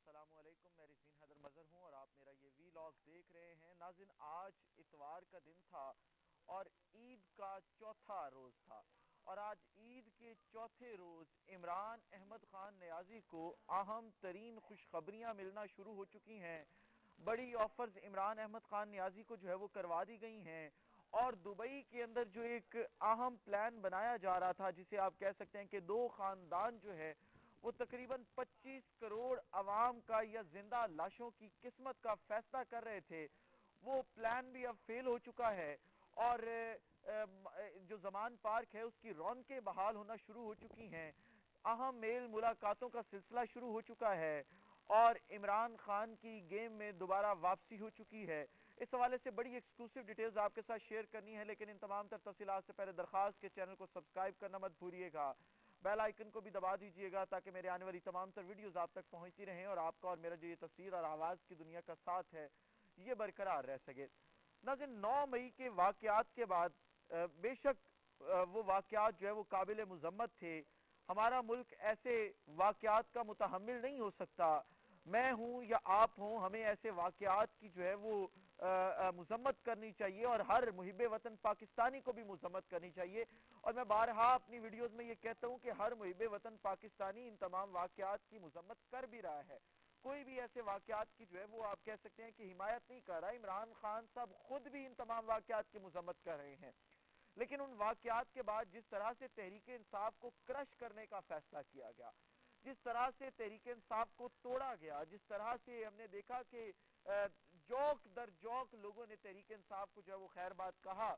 السلام علیکم، میں رزین حیدر مظہر ہوں اور آپ میرا یہ وی لاگ دیکھ رہے ہیں۔ ناظرین، آج اتوار کا دن تھا اور عید کا چوتھا روز تھا، اور آج عید کے چوتھے روز عمران احمد خان نیازی کو اہم ترین خوشخبریاں ملنا شروع ہو چکی ہیں۔ بڑی آفرز عمران احمد خان نیازی کو جو ہے وہ کروا دی گئی ہیں، اور دبئی کے اندر جو ایک اہم پلان بنایا جا رہا تھا، جسے آپ کہہ سکتے ہیں کہ دو خاندان جو ہے وہ تقریباً 25 کروڑ عوام کا یا زندہ لاشوں کی قسمت کا فیصلہ کر رہے تھے، وہ پلان بھی اب فیل ہو چکا ہے۔ اور جو زمان پارک ہے اس کی رونقیں بحال ہونا شروع ہو چکی ہیں، اہم میل ملاقاتوں کا سلسلہ شروع ہو چکا ہے، اور عمران خان کی گیم میں دوبارہ واپسی ہو چکی ہے۔ اس حوالے سے بڑی ایکسکلوسیو ڈیٹیلز آپ کے ساتھ شیئر کرنی ہے، لیکن ان تمام تر تفصیلات سے پہلے درخواست کے چینل کو سبسکرائب کرنا مت بھولیے گا، بیل آئیکن کو بھی دبا دیجیے گا تاکہ میرے آنے والی تمام تر ویڈیوز آپ تک پہنچتی رہیں اور آپ کا اور میرا جو یہ تصویر اور آواز کی دنیا کا ساتھ ہے یہ برقرار رہ سکے۔ ناظرین، 9 مئی کے واقعات کے بعد بے شک وہ واقعات جو ہے وہ قابل مذمت تھے۔ ہمارا ملک ایسے واقعات کا متحمل نہیں ہو سکتا۔ میں ہوں یا آپ ہوں، ہمیں ایسے واقعات کی جو ہے وہ مذمت کرنی چاہیے، اور ہر محب وطن پاکستانی کو بھی مذمت کرنی چاہیے۔ اور میں بارہا اپنی ویڈیوز میں یہ کہتا ہوں کہ ہر محب وطن پاکستانی ان تمام واقعات کی مذمت کر بھی رہا ہے۔ کوئی بھی ایسے واقعات کی جو ہے وہ آپ کہہ سکتے ہیں کہ حمایت نہیں کر رہا۔ عمران خان صاحب خود بھی ان تمام واقعات کی مذمت کر رہے ہیں، لیکن ان واقعات کے بعد جس طرح سے تحریک انصاف کو کرش کرنے کا فیصلہ کیا گیا، جس طرح سے تحریک انصاف کو توڑا گیا، جس طرح سے ہم نے دیکھا کہ جوک در جوک لوگوں نے تحریک انصاف کو جو ہے وہ خیر بات کہا،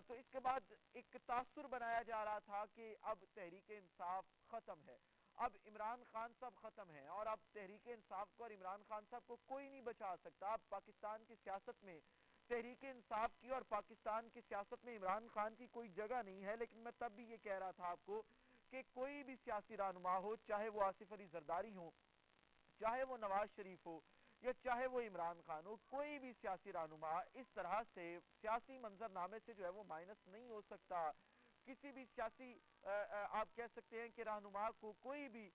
تو اس کے بعد ایک تاثر بنایا جا رہا تھا کہ اب تحریک انصاف ختم ہے، اب عمران خان صاحب ختم ہیں، اور اب تحریک انصاف کو اور عمران خان صاحب کو کوئی نہیں بچا سکتا۔ اب پاکستان کی سیاست میں تحریک انصاف کی اور پاکستان کی سیاست میں عمران خان کی کوئی جگہ نہیں ہے۔ لیکن میں تب بھی یہ کہہ رہا تھا آپ کو کہ کوئی بھی سیاسی رہنما ہو، چاہے وہ آصف علی زرداری ہو، چاہے وہ نواز شریف ہو، یا چاہے وہ عمران خان ہو، کوئی بھی سیاسی رہنما اس طرح سے سیاسی منظر نامے سے جو ہے وہ مائنس نہیں ہو سکتا۔ کسی بھی سیاسی آپ کہہ سکتے ہیں کہ رہنما کو کوئی بھی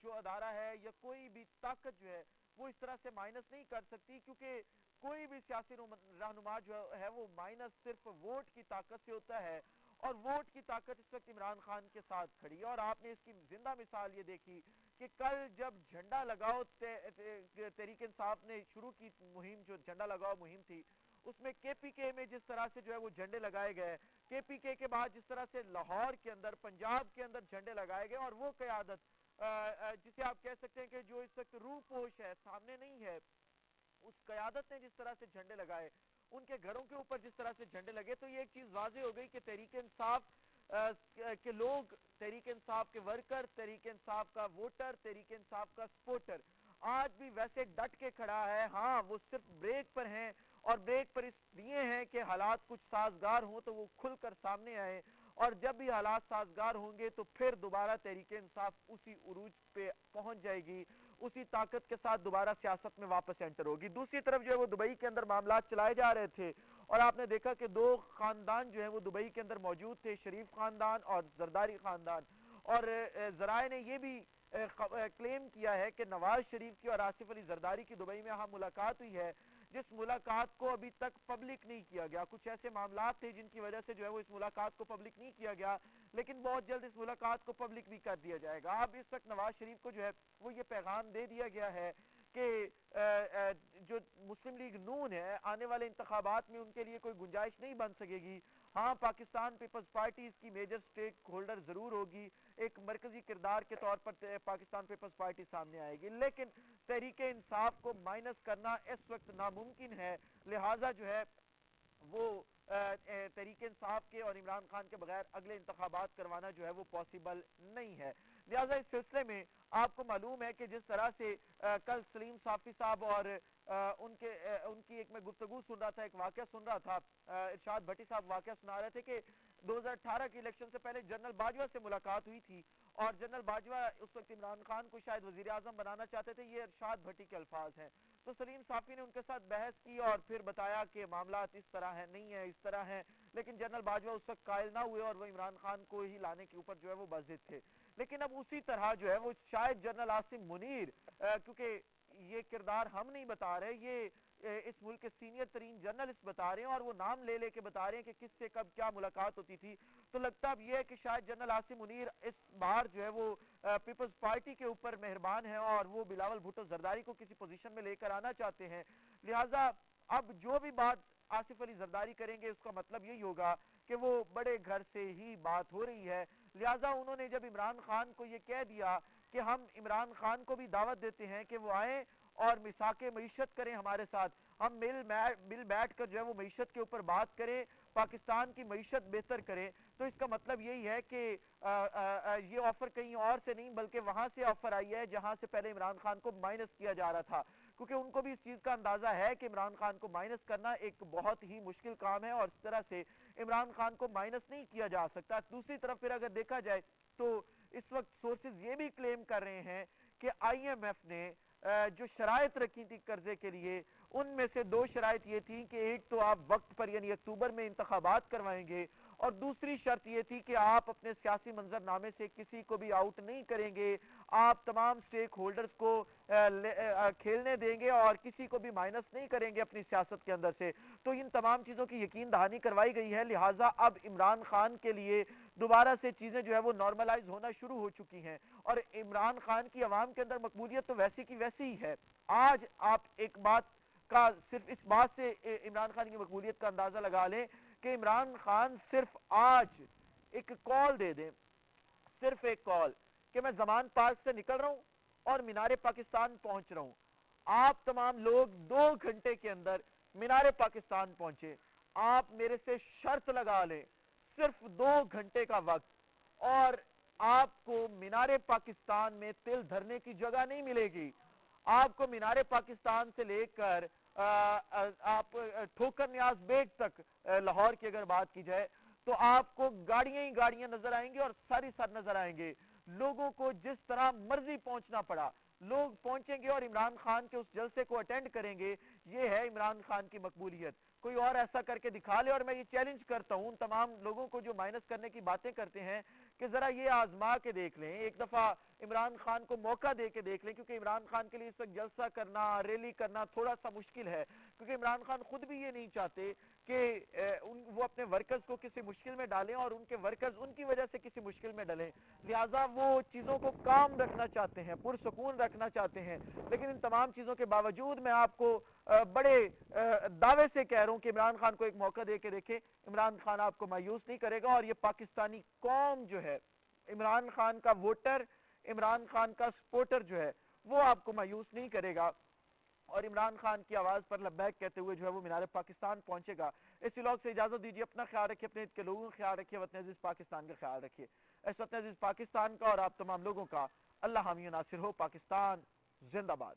جو ادارہ ہے یا کوئی بھی طاقت جو ہے وہ اس طرح سے مائنس نہیں کر سکتی، کیونکہ کوئی بھی سیاسی رہنما جو ہے وہ مائنس صرف ووٹ کی طاقت سے ہوتا ہے، اور ووٹ کی طاقت اس وقت عمران خان کے ساتھ کھڑی ہے۔ اور آپ نے اس کی زندہ مثال یہ دیکھی کہ کل جب جھنڈا لگاؤ تحریک انصاف نے شروع کی مہم، جو جھنڈا لگاؤ مہم تھی، اس میں کے پی کے میں جس طرح سے جو ہے وہ جھنڈے لگائے گئے، کے پی کے بعد جس طرح سے لاہور کے اندر، پنجاب کے اندر جھنڈے لگائے گئے، اور وہ قیادت جسے آپ کہہ سکتے ہیں کہ جو اس وقت روح پوش ہے، سامنے نہیں ہے، اس قیادت نے جس طرح سے جھنڈے لگائے، ان کے گھروں کے اوپر جس طرح سے جھنڈے لگے، تو یہ ایک چیز واضح ہو گئی کہ تحریک انصاف کے لوگ، تحریک انصاف کے ورکر، تحریک انصاف کا ووٹر، تحریک انصاف کا سپورٹر آج بھی ویسے ڈٹ کے کھڑا ہے۔ ہاں، وہ صرف بریک پر ہیں، اور بریک پر اس لیے ہیں کہ حالات کچھ سازگار ہوں تو وہ کھل کر سامنے آئے، اور جب بھی حالات سازگار ہوں گے تو پھر دوبارہ تحریک انصاف اسی عروج پہ پہنچ جائے گی، اسی طاقت کے ساتھ دوبارہ سیاست میں واپس انٹر ہوگی۔ دوسری طرف جو ہے وہ دبئی کے اندر معاملات چلائے جا رہے تھے، اور آپ نے دیکھا کہ دو خاندان جو ہیں وہ دبئی کے اندر موجود تھے، شریف خاندان اور زرداری خاندان، اور ذرائع نے یہ بھی کلیم کیا ہے کہ نواز شریف کی اور آصف علی زرداری کی دبئی میں ہم ملاقات ہوئی ہے، جس ملاقات کو ابھی تک پبلک نہیں کیا گیا۔ کچھ ایسے معاملات تھے جن کی وجہ سے جو ہے وہ اس ملاقات کو پبلک نہیں کیا گیا، لیکن بہت جلد اس ملاقات کو پبلک بھی کر دیا جائے گا۔ اب اس وقت نواز شریف کو جو ہے وہ یہ پیغام دے دیا گیا ہے کہ جو مسلم لیگ نون ہے، آنے والے انتخابات میں ان کے لیے کوئی گنجائش نہیں بن سکے گی۔ ہاں، پاکستان پیپلز پارٹی اس کی میجر سٹیک ہولڈر ضرور ہوگی، ایک مرکزی کردار کے طور پر پاکستان پیپلز پارٹی سامنے آئے گی، لیکن تحریک انصاف کو مائنس کرنا اس وقت ناممکن ہے۔ لہٰذا جو ہے وہ تحریک انصاف کے اور عمران خان کے بغیر اگلے انتخابات کروانا جو ہے وہ پاسبل نہیں ہے۔ لہٰذا اس سلسلے میں آپ کو معلوم ہے کہ جس طرح سے کل سلیم صافی صاحب اور ان کی ایک میں گفتگو سن رہا تھا، ایک واقعہ سن رہا تھا، ارشاد بھٹی صاحب واقعہ سنا رہے تھے کہ 2018 کے الیکشن سے پہلے جنرل باجوہ سے ملاقات ہوئی تھی، اور جنرل باجوہ اس وقت عمران خان کو شاید وزیر اعظم بنانا چاہتے تھے، یہ ارشاد بھٹی کے الفاظ ہیں۔ تو سلیم صافی نے ان کے ساتھ بحث کی اور پھر بتایا کہ معاملات اس طرح ہے، نہیں ہے، اس طرح ہیں، لیکن جنرل باجوہ اس وقت قائل نہ ہوئے اور وہ عمران خان کو ہی لانے کے اوپر جو ہے وہ بضد تھے۔ لیکن اب اسی طرح جو ہے وہ شاید جنرل عاصم منیر، کیونکہ یہ کردار ہم نہیں بتا رہے، یہ اس ملک کے سینئر ترین جرنلسٹ بتا رہے ہیں، اور وہ نام لے لے کے بتا رہے ہیں کہ کس سے کب کیا ملاقات ہوتی تھی، تو لگتا اب یہ ہے کہ شاید جنرل عاصم منیر اس بار جو ہے وہ پیپلز پارٹی کے اوپر مہربان ہیں اور وہ بلاول بھٹو زرداری کو کسی پوزیشن میں لے کر آنا چاہتے ہیں، لہٰذا اب جو بھی بات آصف علی زرداری کریں گے اس کا مطلب یہی ہوگا کہ وہ بڑے گھر سے ہی بات ہو رہی ہے، لہٰذا انہوں نے جب عمران خان کو یہ کہہ دیا کہ ہم عمران خان کو بھی دعوت دیتے ہیں کہ وہ آئیں اور مساق معیشت کریں ہمارے ساتھ، ہم مل بیٹھ کر جو ہے وہ معیشت کے اوپر بات کریں، پاکستان کی معیشت بہتر کریں، تو اس کا مطلب یہی ہے کہ یہ آفر کہیں اور سے نہیں بلکہ وہاں سے آفر آئی ہے جہاں سے پہلے عمران خان کو مائنس کیا جا رہا تھا، کیونکہ ان کو بھی اس چیز کا اندازہ ہے کہ عمران خان کو مائنس کرنا ایک بہت ہی مشکل کام ہے اور اس طرح سے عمران خان کو مائنس نہیں کیا جا سکتا۔ دوسری طرف پھر اگر دیکھا جائے تو اس وقت سورسز یہ بھی کلیم کر رہے ہیں کہ آئی ایم ایف نے جو شرائط رکھی تھی قرضے کے لیے ان میں سے 2 شرائط یہ تھی کہ ایک تو آپ وقت پر یعنی اکتوبر میں انتخابات کروائیں گے، اور دوسری شرط یہ تھی کہ آپ اپنے سیاسی منظر نامے سے کسی کو بھی آؤٹ نہیں کریں گے، آپ تمام سٹیک ہولڈرز کو کھیلنے دیں گے اور کسی کو بھی مائنس نہیں کریں گے اپنی سیاست کے اندر سے، تو ان تمام چیزوں کی یقین دہانی کروائی گئی ہے، لہٰذا اب عمران خان کے لیے دوبارہ سے چیزیں جو ہے وہ نارملائز ہونا شروع ہو چکی ہیں، اور عمران خان کی عوام کے اندر مقبولیت تو ویسی کی ویسی ہی ہے۔ آج آپ ایک بات کا صرف اس بات سے عمران خان کی مقبولیت کا اندازہ لگا لیں کہ عمران خان صرف آج ایک کال دے دیں، صرف ایک کال کہ میں زمان پارک سے نکل رہا ہوں اور مینار پاکستان پہنچ رہا ہوں، آپ تمام لوگ 2 گھنٹے کے اندر مینار پاکستان پہنچے، آپ میرے سے شرط لگا لیں صرف 2 گھنٹے کا وقت، اور آپ کو مینار پاکستان میں تل دھرنے کی جگہ نہیں ملے گی، آپ کو مینار پاکستان سے لے کر آپ ٹھوکر نیاز بیگ تک لاہور کی اگر بات کی جائے تو آپ کو گاڑیاں ہی گاڑیاں نظر آئیں گے اور ساری سر نظر آئیں گے، لوگوں کو جس طرح مرضی پہنچنا پڑا لوگ پہنچیں گے اور عمران خان کے اس جلسے کو اٹینڈ کریں گے، یہ ہے عمران خان کی مقبولیت۔ کوئی اور ایسا کر کے دکھا لے، اور میں یہ چیلنج کرتا ہوں تمام لوگوں کو جو مائنس کرنے کی باتیں کرتے ہیں کہ ذرا یہ آزما کے دیکھ لیں، ایک دفعہ عمران خان کو موقع دے کے دیکھ لیں، کیونکہ عمران خان کے لیے اس وقت جلسہ کرنا ریلی کرنا تھوڑا سا مشکل ہے، کیونکہ عمران خان خود بھی یہ نہیں چاہتے کہ وہ اپنے ورکرز کو کسی مشکل میں ڈالیں اور ان کے ورکرز ان کی وجہ سے کسی مشکل میں ڈالیں، لہٰذا وہ چیزوں کو کام رکھنا چاہتے ہیں، پرسکون رکھنا چاہتے ہیں، لیکن ان تمام چیزوں کے باوجود میں آپ کو بڑے دعوے سے کہہ رہا ہوں کہ عمران خان کو ایک موقع دے کے دیکھیں، عمران خان آپ کو مایوس نہیں کرے گا، اور یہ پاکستانی قوم جو ہے عمران خان کا ووٹر، عمران خان کا سپورٹر جو ہے وہ آپ کو مایوس نہیں کرے گا، اور عمران خان کی آواز پر لبیک کہتے ہوئے جو ہے وہ مینار پاکستان پہنچے گا۔ اس ولاگ سے اجازت دیجیے، اپنا خیال رکھیے، اپنے کے لوگوں کا خیال رکھیے، وطن عزیز پاکستان کا خیال رکھیے، اس وطن عزیز پاکستان کا اور آپ تمام لوگوں کا اللہ حامی و ناصر ہو۔ پاکستان زندہ باد۔